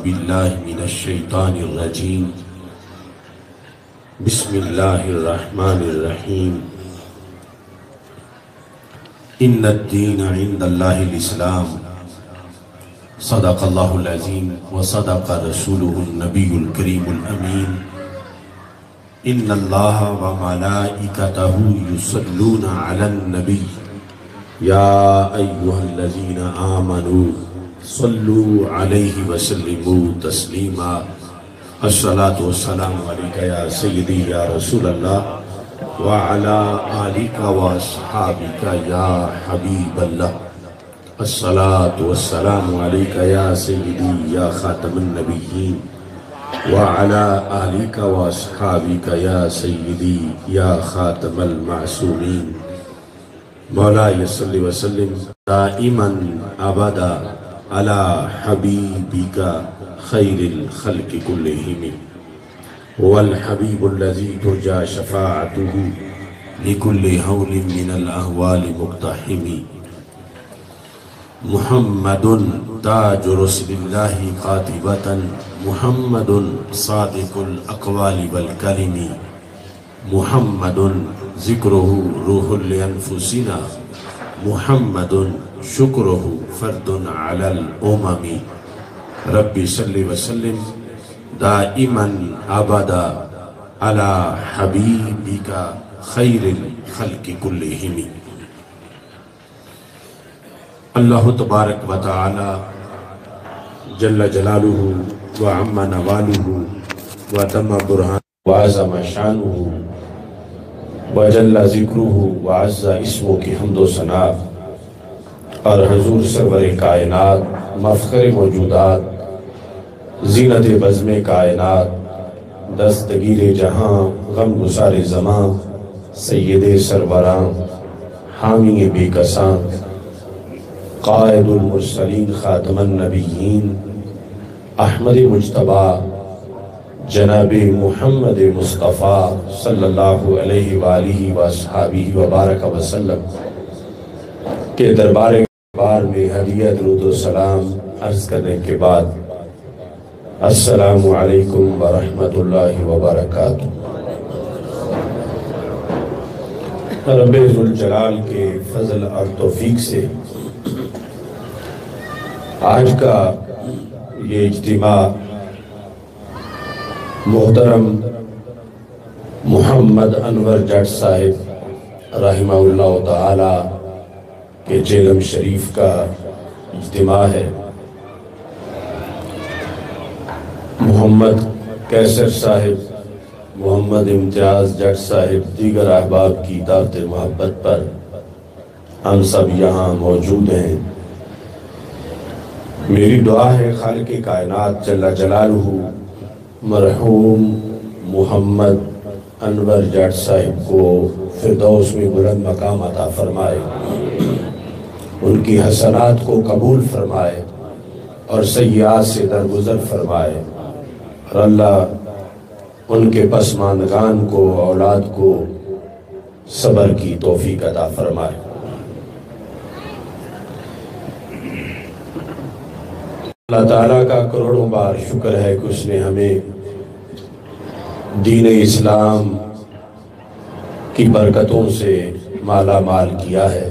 باللہ من الشیطان الرجیم بسم اللہ الرحمن الرحیم ان الدین عند اللہ الاسلام صدق اللہ العظیم وصدق رسولہ النبی الکریم الامین ان اللہ وملائکتہ یصلون علی النبی یا ایہا الذین آمنوا صلوا علیہ وسلموا تسلیما الصلاة والسلام علیکہ یا سیدی یا رسول اللہ وعلا آلکہ واصحابکہ یا حبیب اللہ الصلاة والسلام علیکہ یا سیدی یا خاتم النبیین وعلا آلکہ واصحابکہ یا سیدی یا خاتم المعصومین مولا صلی وسلم دائما ابدا علی حبیبک خیر الخلق کلہم والحبیب الذی ترجى شفاعته لكل هول من الاحوال مقتحم محمد تاج رسول اللہ قاطبة محمد صادق الاقوال والکلم محمد ذکرہ روح لانفسنا محمد شکرہ فرد علی الامم رب صلی وسلم دائما ابدا علی حبیبک خیر الخلق کلہم اللہ تبارک و تعالی جل جلالہ وعم نوالہ وتم برہان وعظم شانہ وجل ذکرہ وعز اسمہ کی حمد و ثنا اور حضور سرور کائنات مفخر موجودات زینت بزم کائنات دستگیر جہاں غم گسار زمان سید سروران حامی بے کسان قائد المرسلین خاتم النبیین احمد مجتبی جناب محمد مصطفیٰ صلی اللہ علیہ وآلہ وآصحابہ وبارک وسلم کے دربار میں ہدیہ درود و سلام عرض کرنے کے بعد السلام علیکم ورحمۃ اللہ وبرکاتہ۔ رب ذوالجلال کے فضل اور توفیق سے آج کا یہ اجتماع محترم محمد انور جٹ صاحب رحمہ اللہ تعالی کے جیلم شریف کا اجتماع ہے۔ محمد کیسر صاحب، محمد امتیاز جٹ صاحب، دیگر احباب کی دعوت محبت پر ہم سب یہاں موجود ہیں۔ میری دعا ہے خالق کائنات جل جلالہ مرحوم محمد انور جٹ صاحب کو فردوس میں بلند مقام عطا فرمائے، ان کی حسنات کو قبول فرمائے اور سیئات سے درگزر فرمائے، اور اللہ ان کے پسماندگان کو، اولاد کو صبر کی توفیق عطا فرمائے۔ اللہ تعالیٰ کا کروڑوں بار شکر ہے کہ اس نے ہمیں دین اسلام کی برکتوں سے مالا مال کیا ہے۔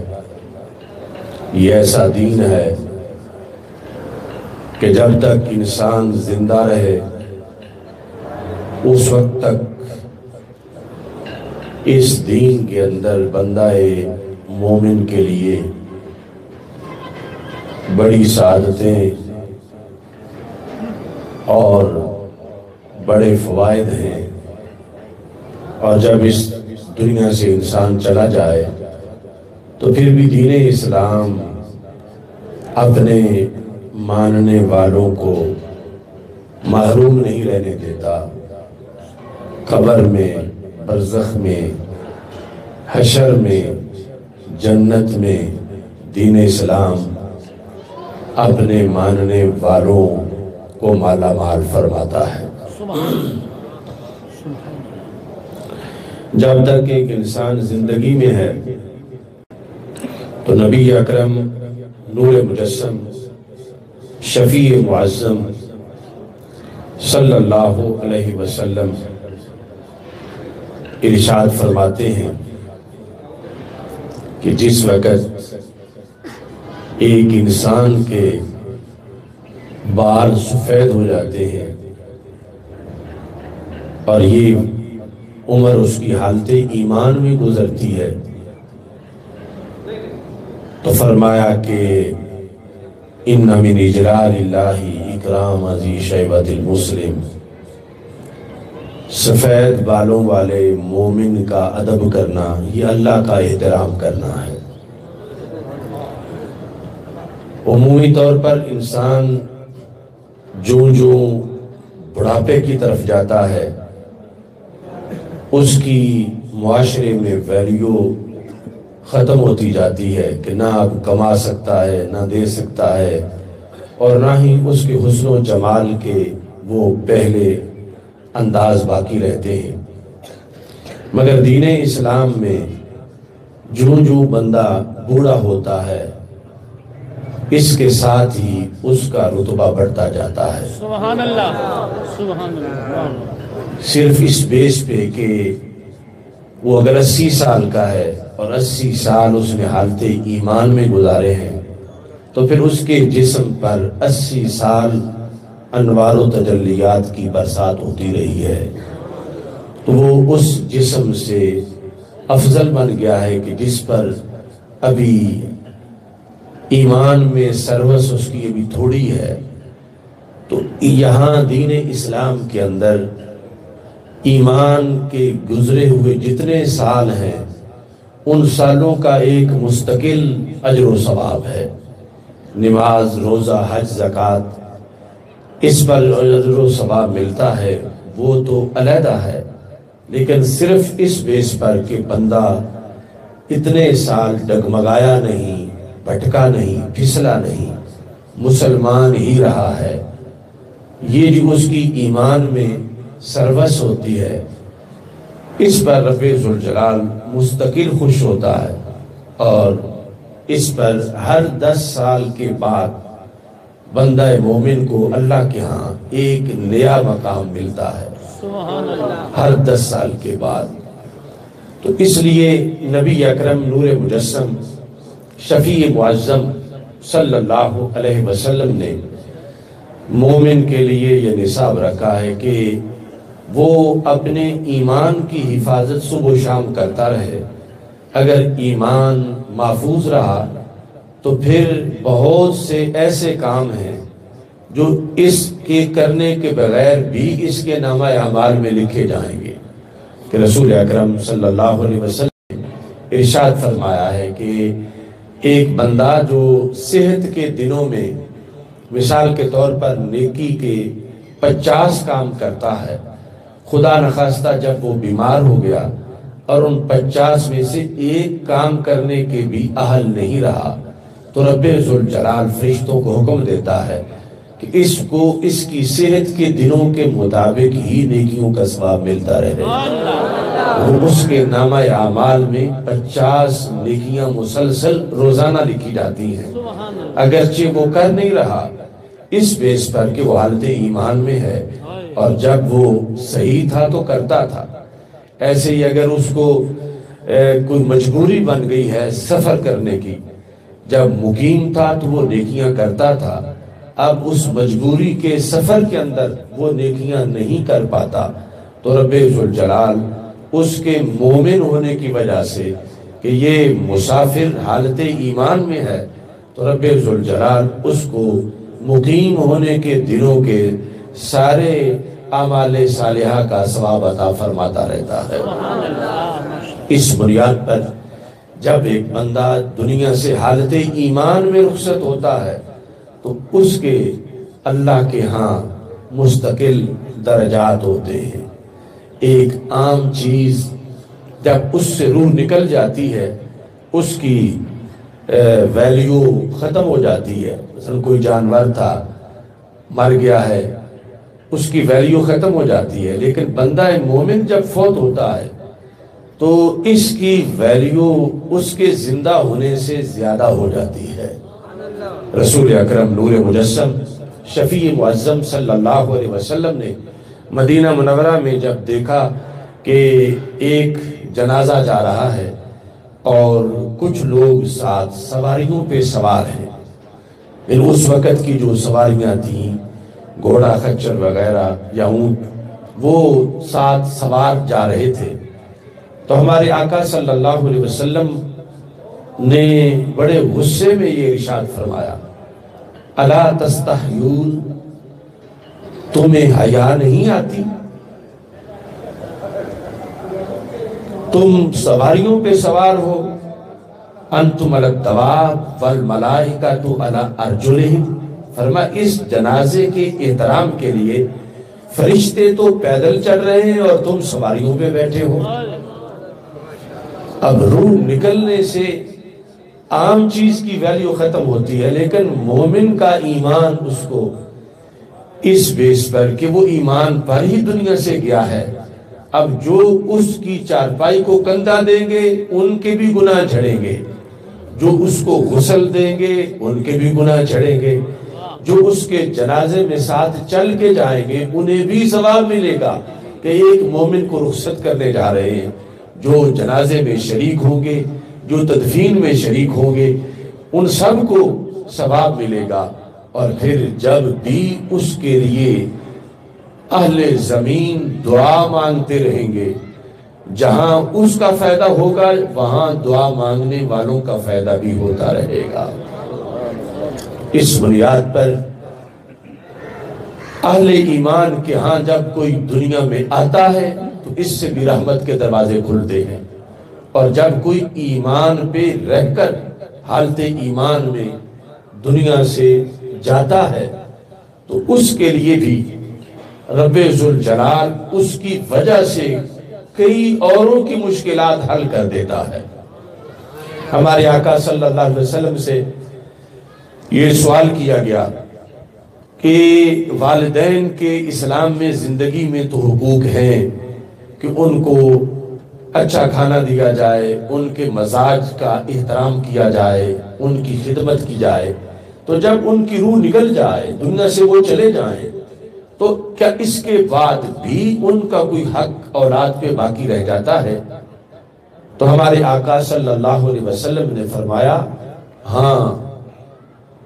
یہ ایسا دین ہے کہ جب تک انسان زندہ رہے اس وقت تک اس دین کے اندر بندہ مومن کے لیے بڑی سعادتیں اور بڑے فوائد ہیں، اور جب اس دنیا سے انسان چلا جائے تو پھر بھی دین اسلام اپنے ماننے والوں کو محروم نہیں رہنے دیتا۔ قبر میں، برزخ میں، حشر میں، جنت میں دین اسلام اپنے ماننے والوں کو مالا مال فرماتا ہے۔ جب تک ایک انسان زندگی میں ہے تو نبی اکرم نور مجسم شفیع معظم صلی اللہ علیہ وسلم ارشاد فرماتے ہیں کہ جس وقت ایک انسان کے بال سفید ہو جاتے ہیں اور یہ عمر اس کی حالت ایمان میں گزرتی ہے، تو فرمایا کہ ان من اجلال اللہ اکرام ذی شیبۃ المسلم، سفید بالوں والے مومن کا ادب کرنا یہ اللہ کا احترام کرنا ہے۔ عمومی طور پر انسان جو بڑھاپے کی طرف جاتا ہے اس کی معاشرے میں ویلیو ختم ہوتی جاتی ہے کہ نہ اب کما سکتا ہے، نہ دے سکتا ہے، اور نہ ہی اس کے حسن و جمال کے وہ پہلے انداز باقی رہتے ہیں۔ مگر دین اسلام میں جو بندہ بوڑھا ہوتا ہے اس کے ساتھ ہی اس کا رتبہ بڑھتا جاتا ہے۔ سبحان اللہ، سبحان اللہ۔ صرف اس بیس پہ کہ وہ اگر 80 سال کا ہے اور 80 سال اس نے حالت ایمان میں گزارے ہیں تو پھر اس کے جسم پر 80 سال انوار و تجلیات کی برسات ہوتی رہی ہے، تو وہ اس جسم سے افضل بن گیا ہے کہ جس پر ابھی ایمان میں سروس اس کی ابھی تھوڑی ہے۔ تو یہاں دین اسلام کے اندر ایمان کے گزرے ہوئے جتنے سال ہیں ان سالوں کا ایک مستقل اجر و ثواب ہے۔ نماز، روزہ، حج، زکوٰۃ، اس پر اجر و ثواب ملتا ہے، وہ تو علیحدہ ہے، لیکن صرف اس بیس پر کہ بندہ اتنے سال ڈگمگایا نہیں، بھٹکا نہیں، پھسلا نہیں، مسلمان ہی رہا ہے، یہ جو اس کی ایمان میں سروس ہوتی ہے، اس پر رب ذوالجلال مستقل خوش ہوتا ہے، اور اس پر ہر 10 سال کے بعد بندہ مومن کو اللہ کے ہاں ایک نیا مقام ملتا ہے، سبحان اللہ۔ ہر 10 سال کے بعد۔ تو اس لیے نبی اکرم نور مجسم شفیع معظم صلی اللہ علیہ وسلم نے مومن کے لیے یہ نصاب رکھا ہے کہ وہ اپنے ایمان کی حفاظت صبح و شام کرتا رہے۔ اگر ایمان محفوظ رہا تو پھر بہت سے ایسے کام ہیں جو اس کے کرنے کے بغیر بھی اس کے نامہ اعمال میں لکھے جائیں گے، کہ رسول اکرم صلی اللہ علیہ وسلم نے ارشاد فرمایا ہے کہ ایک بندہ جو صحت کے دنوں میں مثال کے طور پر نیکی کے 50 کام کرتا ہے، خدا نخواستہ جب وہ بیمار ہو گیا اور ان 50 میں سے ایک کام کرنے کے بھی اہل نہیں رہا، تو رب ذوالجلال فرشتوں کو حکم دیتا ہے کہ اس کو اس کی صحت کے دنوں کے مطابق ہی نیکیوں کا ثواب ملتا رہے، وہ اس کے نامہ اعمال میں 50 نیکیاں مسلسل روزانہ لکھی جاتی ہیں، اگرچہ وہ کر نہیں رہا اس بیس پر کہ وہ حالت ایمان میں ہے، اور جب وہ صحیح تھا تو کرتا تھا۔ ایسے ہی اگر اس کو کوئی مجبوری بن گئی ہے سفر کرنے کی، جب مقیم تھا تو وہ نیکیاں کرتا تھا، اب اس مجبوری کے سفر کے اندر وہ نیکیاں نہیں کر پاتا، تو رب ذوالجلال اس کے مومن ہونے کی وجہ سے کہ یہ مسافر حالت ایمان میں ہے، تو رب ذوالجلال اس کو مقیم ہونے کے دنوں کے سارے اعمال صالحہ کا ثواب عطا فرماتا رہتا ہے۔ اس بنیاد پر جب ایک بندہ دنیا سے حالت ایمان میں رخصت ہوتا ہے تو اس کے اللہ کے ہاں مستقل درجات ہوتے ہیں۔ ایک عام چیز جب اس سے روح نکل جاتی ہے اس کی ویلیو ختم ہو جاتی ہے۔ مثلا کوئی جانور تھا مر گیا ہے، اس کی ویلیو ختم ہو جاتی ہے، لیکن بندہ مومن جب فوت ہوتا ہے تو اس کی ویلیو اس کے زندہ ہونے سے زیادہ ہو جاتی ہے۔ رسول اکرم نور مجسم شفیع معظم صلی اللہ علیہ وسلم نے مدینہ منورہ میں جب دیکھا کہ ایک جنازہ جا رہا ہے اور کچھ لوگ ساتھ سواریوں پہ سوار ہیں، اس وقت کی جو سواریاں تھیں گھوڑا خچر وغیرہ یا اونٹ، وہ ساتھ سوار جا رہے تھے، تو ہمارے آقا صلی اللہ علیہ وسلم نے بڑے غصے میں یہ ارشاد فرمایا، الا تستحیون، تمہیں حیا نہیں آتی؟ تم سواریوں پہ سوار ہو، انتم علی الدواب والملائکۃ علی ارجلہم، فرمایا اس جنازے کے احترام کے لیے فرشتے تو پیدل چل رہے ہیں اور تم سواریوں پہ بیٹھے ہو۔ اب روح نکلنے سے عام چیز کی ویلیو ختم ہوتی ہے، لیکن مومن کا ایمان اس کو اس بیس پر کہ وہ ایمان پر ہی دنیا سے گیا ہے، اب جو اس کی چارپائی کو کندھا دیں گے ان کے بھی گناہ جھڑیں گے، جو اس کو غسل دیں گے ان کے بھی گناہ جھڑیں گے، جو اس کے جنازے میں ساتھ چل کے جائیں گے انہیں بھی ثواب ملے گا کہ ایک مومن کو رخصت کرنے جا رہے ہیں، جو جنازے میں شریک ہوں گے، جو تدفین میں شریک ہوں گے، ان سب کو ثواب ملے گا۔ اور پھر جب بھی اس کے لیے اہل زمین دعا مانگتے رہیں گے، جہاں اس کا فائدہ ہوگا وہاں دعا مانگنے والوں کا فائدہ بھی ہوتا رہے گا۔ اس بنیاد پر اہل ایمان کے ہاں جب کوئی دنیا میں آتا ہے تو اس سے بھی رحمت کے دروازے کھلتے ہیں، اور جب کوئی ایمان پہ رہ کر حالت ایمان میں دنیا سے جاتا ہے تو اس کے لیے بھی رب ذوالجلال اس کی وجہ سے کئی اوروں کی مشکلات حل کر دیتا ہے۔ ہمارے آقا صلی اللہ علیہ وسلم سے یہ سوال کیا گیا کہ والدین کے اسلام میں زندگی میں تو حقوق ہیں کہ ان کو اچھا کھانا دیا جائے، ان کے مزاج کا احترام کیا جائے، ان کی خدمت کی جائے، تو جب ان کی روح نکل جائے دنیا سے وہ چلے جائیں تو کیا اس کے بعد بھی ان کا کوئی حق اولاد پہ باقی رہ جاتا ہے؟ تو ہمارے آقا صلی اللہ علیہ وسلم نے فرمایا ہاں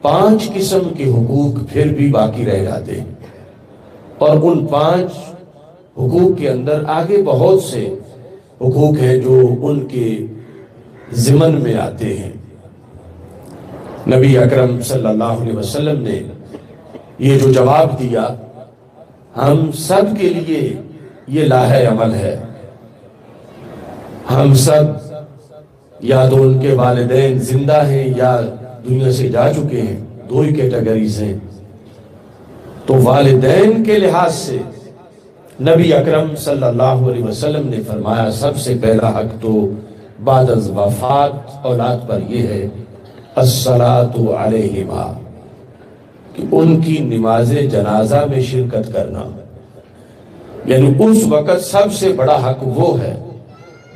5 قسم کے حقوق پھر بھی باقی رہ جاتے ہیں، اور ان 5 حقوق کے اندر آگے بہت سے حقوق ہیں جو ان کے ضمن میں آتے ہیں۔ نبی اکرم صلی اللہ علیہ وسلم نے یہ جو جواب دیا ہم سب کے لیے یہ لاہے عمل ہے۔ ہم سب یا تو ان کے والدین زندہ ہیں یا دنیا سے جا چکے ہیں، 2 ہی کیٹیگریز ہیں، تو والدین کے لحاظ سے نبی اکرم صلی اللہ علیہ وسلم نے فرمایا سب سے پہلا حق تو بعد از وفات اولاد پر یہ ہے الصلاۃ علیہما، کہ ان کی نماز جنازہ میں شرکت کرنا، یعنی اس وقت سب سے بڑا حق وہ ہے،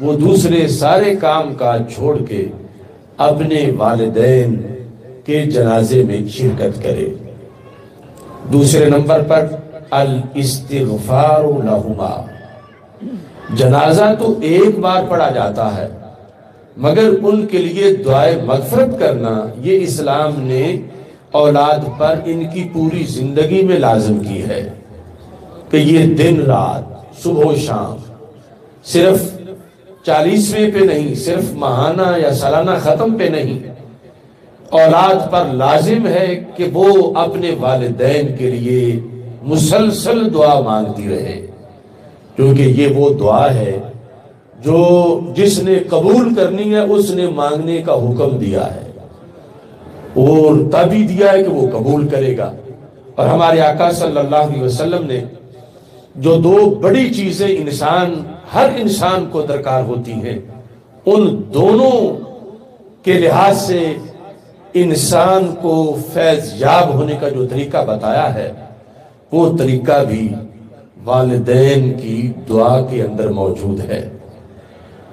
وہ دوسرے سارے کام کاج چھوڑ کے اپنے والدین کے جنازے میں شرکت کرے۔ دوسرے نمبر پر الاستغفار لہما، جنازہ تو ایک بار پڑھا جاتا ہے مگر ان کے لیے دعائے مغفرت کرنا یہ اسلام نے اولاد پر ان کی پوری زندگی میں لازم کی ہے کہ یہ دن رات صبح و شام صرف 40ویں پہ نہیں، صرف ماہانہ یا سالانہ ختم پہ نہیں، اولاد پر لازم ہے کہ وہ اپنے والدین کے لیے مسلسل دعا مانگتی رہے، کیونکہ یہ وہ دعا ہے جو جس نے قبول کرنی ہے اس نے مانگنے کا حکم دیا ہے، اور تبھی دیا ہے کہ وہ قبول کرے گا۔ اور ہمارے آقا صلی اللہ علیہ وسلم نے جو 2 بڑی چیزیں ہر انسان کو درکار ہوتی ہیں، ان دونوں کے لحاظ سے انسان کو فیض یاب ہونے کا جو طریقہ بتایا ہے وہ طریقہ بھی والدین کی دعا کے اندر موجود ہے۔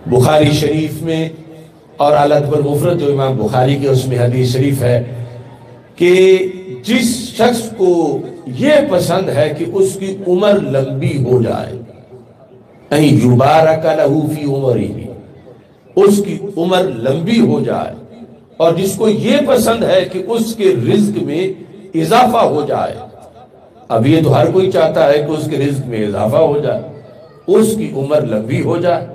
بخاری شریف میں اور الادب المفرد جو امام بخاری کے اس میں حدیث شریف ہے کہ جس شخص کو یہ پسند ہے کہ اس کی عمر لمبی ہو جائے، این یبارک لہ فی عمرہ، اس کی عمر لمبی ہو جائے، اور جس کو یہ پسند ہے کہ اس کے رزق میں اضافہ ہو جائے۔ اب یہ تو ہر کوئی چاہتا ہے کہ اس کے رزق میں اضافہ ہو جائے، اس کی عمر لمبی ہو جائے۔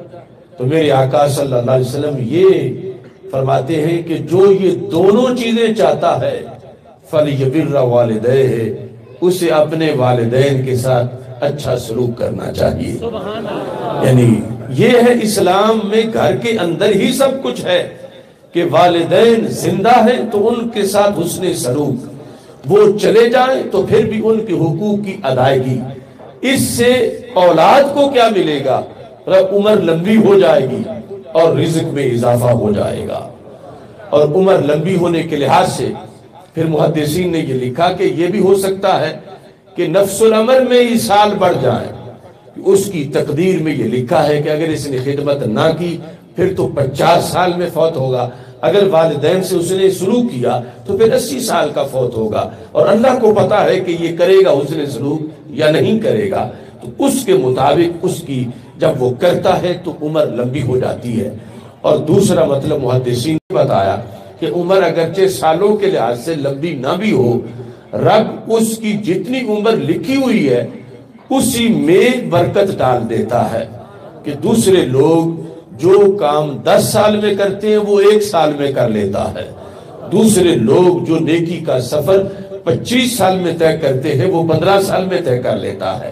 تو میرے آقا صلی اللہ علیہ وسلم یہ فرماتے ہیں کہ جو یہ دونوں چیزیں چاہتا ہے فَلْيَبِرَّ وَالِدَيْهِ، اسے اپنے والدین کے ساتھ اچھا سلوک کرنا چاہیے۔ یعنی یہ ہے اسلام میں گھر کے اندر ہی سب کچھ ہے کہ والدین زندہ ہیں تو ان کے ساتھ حسن سلوک، وہ چلے جائیں تو پھر بھی ان کے حقوق کی ادائیگی۔ اس سے اولاد کو کیا ملے گا؟ عمر لمبی ہو جائے گی اور رزق میں اضافہ ہو جائے گا۔ اور عمر لمبی ہونے کے لحاظ سے پھر محدثین نے یہ لکھا کہ یہ بھی ہو سکتا ہے کہ نفس الامر میں ہی سال بڑھ جائیں۔ اس کی تقدیر میں یہ لکھا ہے کہ اگر اس نے خدمت نہ کی پھر تو 50 سال میں فوت ہوگا، اگر والدین سے اس نے سلوک کیا تو پھر 80 سال کا فوت ہوگا، اور اللہ کو پتا ہے کہ یہ کرے گا اس نے سلوک یا نہیں کرے گا، تو اس کے مطابق اس کی جب وہ کرتا ہے تو عمر لمبی ہو جاتی ہے۔ اور دوسرا مطلب محدثین نے بتایا کہ عمر اگرچہ سالوں کے لحاظ سے لمبی نہ بھی ہو، رب اس کی جتنی عمر لکھی ہوئی ہے اسی میں برکت ڈال دیتا ہے، کہ دوسرے لوگ جو کام 10 سال میں کرتے ہیں وہ 1 سال میں کر لیتا ہے، دوسرے لوگ جو نیکی کا سفر 25 سال میں طے کرتے ہیں وہ 15 سال میں طے کر لیتا ہے۔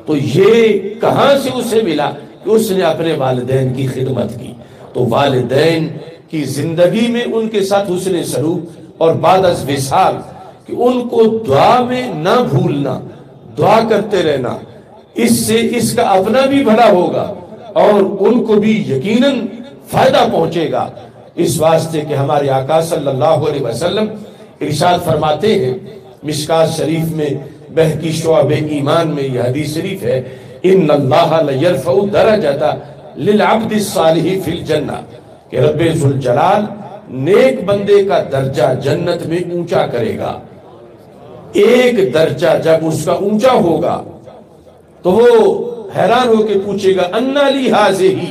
تو یہ کہاں سے اسے ملا؟ کہ اس نے اپنے والدین کی خدمت کی۔ تو والدین کی زندگی میں ان کے ساتھ حسن سلوک، اور بعد از وصال کہ ان کو دعا میں نہ بھولنا، دعا کرتے رہنا، اس سے اس کا اپنا بھی بھلا ہوگا اور ان کو بھی یقیناً فائدہ پہنچے گا۔ اس واسطے کہ ہمارے آقا صلی اللہ علیہ وسلم ارشاد فرماتے ہیں، مشکات شریف میں بہقی شعب ایمان میں یہ حدیث شریف ہے، ان اللہ لیرفع درجۃ للعبد الصالح فی الجنہ، کہ رب ذوالجلال نیک بندے کا درجہ جنت میں اونچا کرے گا۔ ایک درجہ جب اس کا اونچا ہوگا تو وہ حیران ہو کے پوچھے گا انا لی ھذہ،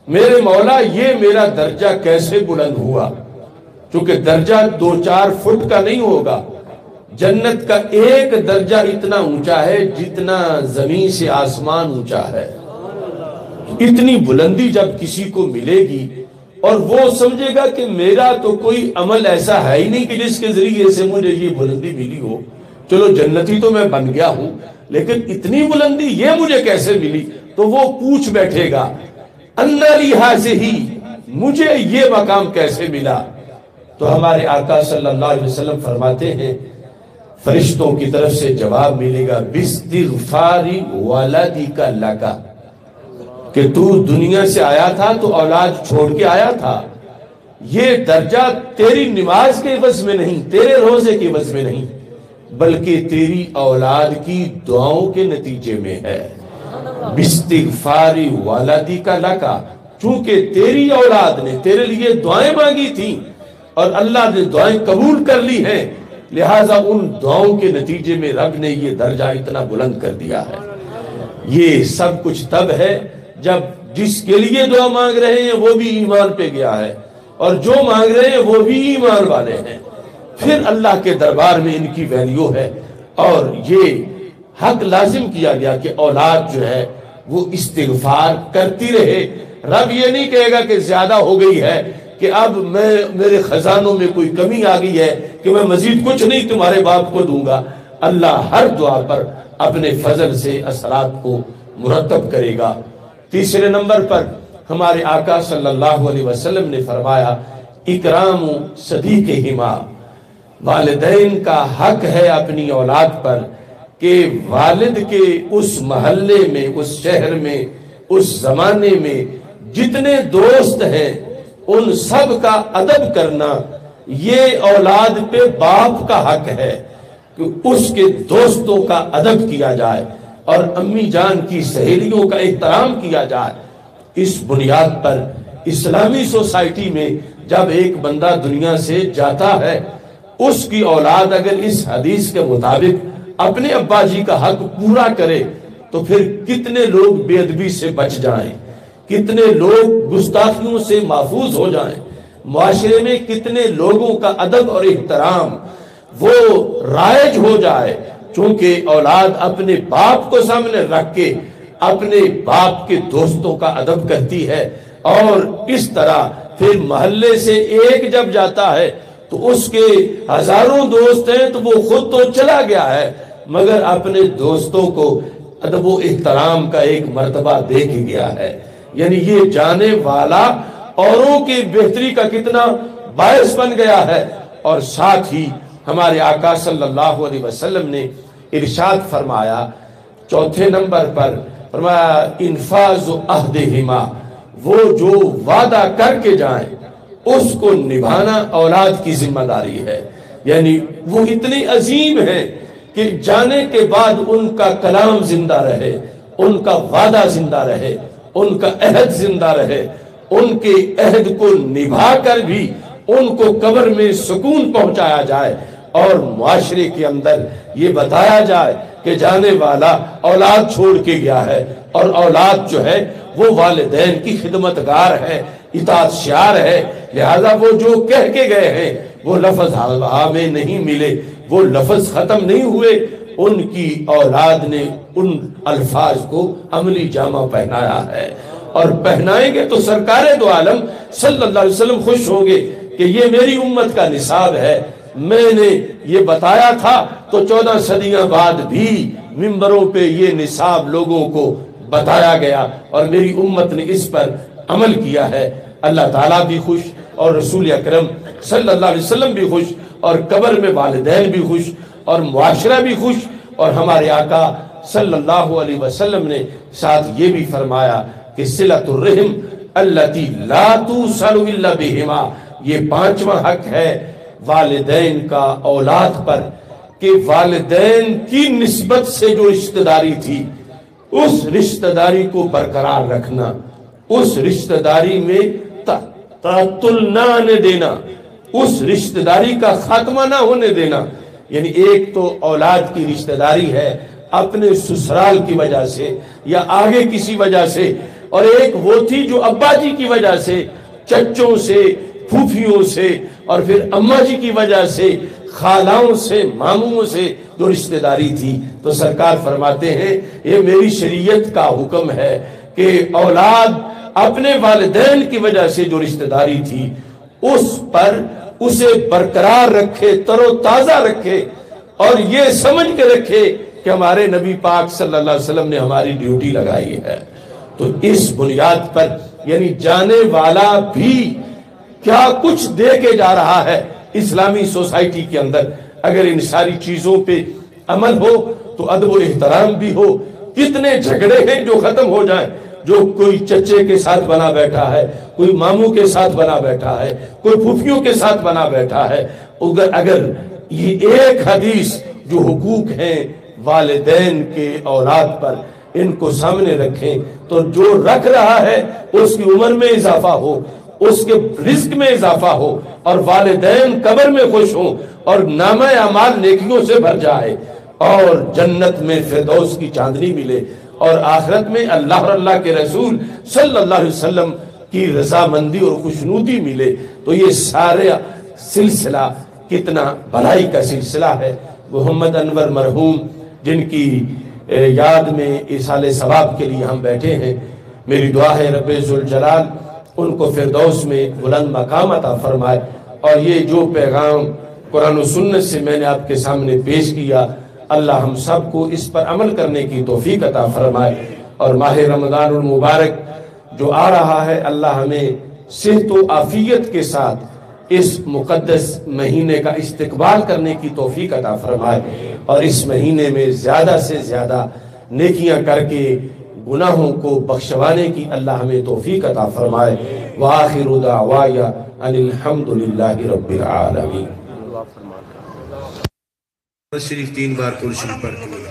میرے مولا یہ میرا درجہ کیسے بلند ہوا؟ چونکہ درجہ 2-4 فٹ کا نہیں ہوگا، جنت کا ایک درجہ اتنا اونچا ہے جتنا زمین سے آسمان اونچا ہے۔ اتنی بلندی جب کسی کو ملے گی اور وہ سمجھے گا کہ میرا تو کوئی عمل ایسا ہے ہی نہیں کہ جس کے ذریعے سے مجھے یہ بلندی ملی ہو، چلو جنتی تو میں بن گیا ہوں لیکن اتنی بلندی یہ مجھے کیسے ملی؟ تو وہ پوچھ بیٹھے گا انا لی ھذہ، مجھے یہ مقام کیسے ملا؟ تو ہمارے آقا صلی اللہ علیہ وسلم فرماتے ہیں فرشتوں کی طرف سے جواب ملے گا باستغفار ولدک لک، کہ تو دنیا سے آیا تھا تو اولاد چھوڑ کے آیا تھا، یہ درجہ تیری نماز کے عوض میں نہیں، تیرے روزے کے عوض میں نہیں، بلکہ تیری اولاد کی دعاؤں کے نتیجے میں ہے۔ باستغفار ولدک لک، چونکہ تیری اولاد نے تیرے لیے دعائیں مانگی تھیں اور اللہ نے دعائیں قبول کر لی ہیں، لہٰذا ان دعاؤں کے نتیجے میں رب نے یہ درجہ اتنا بلند کر دیا ہے۔ یہ سب کچھ تب ہے جب جس کے لیے دعا مانگ رہے ہیں وہ بھی ایمان پہ گیا ہے اور جو مانگ رہے ہیں وہ بھی ایمان والے ہیں، پھر اللہ کے دربار میں ان کی ویلیو ہے۔ اور یہ حق لازم کیا گیا کہ اولاد جو ہے وہ استغفار کرتی رہے۔ رب یہ نہیں کہے گا کہ زیادہ ہو گئی ہے، کہ اب میرے خزانوں میں کوئی کمی آ گئی ہے کہ میں مزید کچھ نہیں تمہارے باپ کو دوں گا۔ اللہ ہر دعا پر اپنے فضل سے اثرات کو مرتب کرے گا۔ تیسرے نمبر پر ہمارے آقا صلی اللہ علیہ وسلم نے فرمایا اکرام صدیقہما، والدین کا حق ہے اپنی اولاد پر کہ والد کے اس محلے میں، اس شہر میں، اس زمانے میں جتنے دوست ہیں ان سب کا ادب کرنا، یہ اولاد پہ باپ کا حق ہے کہ اس کے دوستوں کا ادب کیا جائے اور امی جان کی سہیلیوں کا احترام کیا جائے۔ اس بنیاد پر اسلامی سوسائٹی میں جب ایک بندہ دنیا سے جاتا ہے اس کی اولاد اگر اس حدیث کے مطابق اپنے ابا جی کا حق پورا کرے تو پھر کتنے لوگ بے ادبی سے بچ جائیں، کتنے لوگ گستاخیوں سے محفوظ ہو جائیں، معاشرے میں کتنے لوگوں کا ادب اور احترام وہ رائج ہو جائے، چونکہ اولاد اپنے باپ کو سامنے رکھ کے اپنے باپ کے دوستوں کا ادب کرتی ہے، اور اس طرح پھر محلے سے ایک جب جاتا ہے تو اس کے ہزاروں دوست ہیں تو وہ خود تو چلا گیا ہے مگر اپنے دوستوں کو ادب و احترام کا ایک مرتبہ دے کے گیا ہے۔ یعنی یہ جانے والا اوروں کی بہتری کا کتنا باعث بن گیا ہے۔ اور ساتھ ہی ہمارے آقا صلی اللہ علیہ وسلم نے ارشاد فرمایا چوتھے نمبر پر، فرمایا انفاذ عہدہما، وہ جو وعدہ کر کے جائیں اس کو نبھانا اولاد کی ذمہ داری ہے۔ یعنی وہ اتنی عظیم ہے کہ جانے کے بعد ان کا کلام زندہ رہے، ان کا وعدہ زندہ رہے، ان کا عہد زندہ رہے، ان کے عہد کو نبھا کر بھی ان کو قبر میں سکون پہنچایا جائے، اور معاشرے کے اندر یہ بتایا جائے کہ جانے والا اولاد چھوڑ کے گیا ہے، اور اولاد جو ہے وہ والدین کی خدمتگار ہے، اطاعت شعار ہے، لہذا وہ جو کہہ کے گئے ہیں وہ لفظ ہوا میں نہیں ملے، وہ لفظ ختم نہیں ہوئے، ان کی اولاد نے ان الفاظ کو عملی جامہ پہنایا ہے، اور پہنائیں گے تو سرکار دو عالم صلی اللہ علیہ وسلم خوش ہوں گے کہ یہ میری امت کا نصاب ہے۔ میں نے یہ بتایا تھا تو 14 صدیاں بعد بھی ممبروں پہ یہ نصاب لوگوں کو بتایا گیا، اور میری امت نے اس پر عمل کیا ہے۔ اللہ تعالیٰ بھی خوش، اور رسول اکرم صلی اللہ علیہ وسلم بھی خوش، اور قبر میں والدین بھی خوش، اور معاشرہ بھی خوش، اور ہمارے آقا صلی اللہ علیہ وسلم نے ساتھ یہ بھی فرمایا کہ صلۃ الرحم التی لا توصل الا بہما، یہ 5واں حق ہے والدین کا اولاد پر، کہ والدین کی نسبت سے جو رشتہ داری تھی اس رشتہ داری کو برقرار رکھنا، اس رشتہ داری میں تعطل نہ آنے دینا، اس رشتہ داری کا خاتمہ نہ ہونے دینا۔ یعنی ایک تو اولاد کی رشتہ داری ہے اپنے سسرال کی وجہ سے یا آگے کسی وجہ سے، اور ایک وہ تھی جو ابا جی کی وجہ سے، چچوں سے، پھوپھیوں سے، اور پھر اماں جی کی وجہ سے، خالاؤں سے، ماموں سے جو رشتہ داری تھی۔ تو سرکار فرماتے ہیں یہ میری شریعت کا حکم ہے کہ اولاد اپنے والدین کی وجہ سے جو رشتہ داری تھی اس پر اسے برقرار رکھے، تر و تازہ رکھے، اور یہ سمجھ کے رکھے کہ ہمارے نبی پاک صلی اللہ علیہ وسلم نے ہماری ڈیوٹی لگائی ہے۔ تو اس بنیاد پر یعنی جانے والا بھی کیا کچھ دے کے جا رہا ہے اسلامی سوسائٹی کے اندر۔ اگر ان ساری چیزوں پہ عمل ہو تو ادب و احترام بھی ہو۔ کتنے جھگڑے ہیں جو ختم ہو جائیں، جو کوئی چچے کے ساتھ بنا بیٹھا ہے، کوئی ماموں کے ساتھ بنا بیٹھا ہے، کوئی پھوپھیوں کے ساتھ بنا بیٹھا ہے، اگر یہ ایک حدیث جو حقوق ہیں والدین کے اولاد پر ان کو سامنے رکھیں تو جو رکھ رہا ہے اس کی عمر میں اضافہ ہو، اس کے رزق میں اضافہ ہو، اور والدین قبر میں خوش ہوں، اور نامہ اعمال نیکیوں سے بھر جائے، اور جنت میں فردوس کی چاندنی ملے، اور آخرت میں اللہ اور اللہ کے رسول صلی اللہ علیہ وسلم کی رضامندی اور خوشنودی ملے۔ تو یہ سارے سلسلہ کتنا بھلائی کا سلسلہ ہے۔ محمد انور مرحوم جن کی یاد میں ایصال ثواب کے لیے ہم بیٹھے ہیں، میری دعا ہے رب ذوالجلال ان کو فردوس میں بلند مقام عطا فرمائے، اور یہ جو پیغام قرآن و سنت سے میں نے آپ کے سامنے پیش کیا، اللہ ہم سب کو اس پر عمل کرنے کی توفیق عطا فرمائے، اور ماہ رمضان المبارک جو آ رہا ہے اللہ ہمیں صحت و عافیت کے ساتھ اس مقدس مہینے کا استقبال کرنے کی توفیق عطا فرمائے، اور اس مہینے میں زیادہ سے زیادہ نیکیاں کر کے گناہوں کو بخشوانے کی اللہ ہمیں توفیق عطا فرمائے۔ وآخر دعوایا ان الحمدللہ رب العالمین۔ شریف 3 بار کل شریف پڑھ کے